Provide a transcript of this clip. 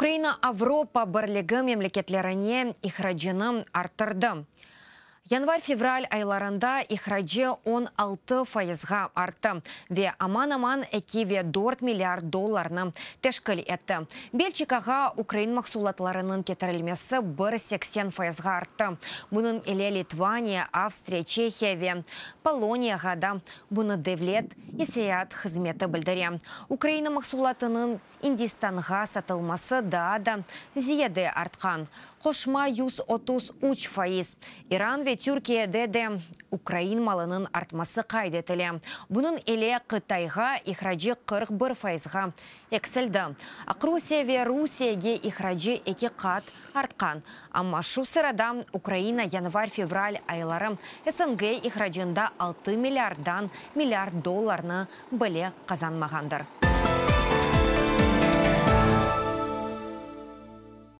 Украина Авропа бірлігі мемлекетлеріне ихраджыны арттырды. Январь-февраль айларында ихраджы 16% артты. Ве аман-аман экиве 4 миллиард долларны тешкіл етті. Бельчикаға Украин мақсулатларының кетірілмесі 1,80% артты. Бұның еле Литвания, Австрия, Чехия ве Полонияға да бұны девлет есеят қызметі білдіре. Украина мақсулатының Индистанға сатылмасы да зиеде артқан. Қошма 133%. Иран ве Түркияде де Украин малының артмасы қайдетілі. Бұның еле Қытайға ихраджы 41%-ға ексілді. Русия ве Русияге ихраджы 2 қат артқан. Амма шу сырада Украина январь-февраль айлары СНГ ихраджында 6 миллиард долларны біле қазанмағандар.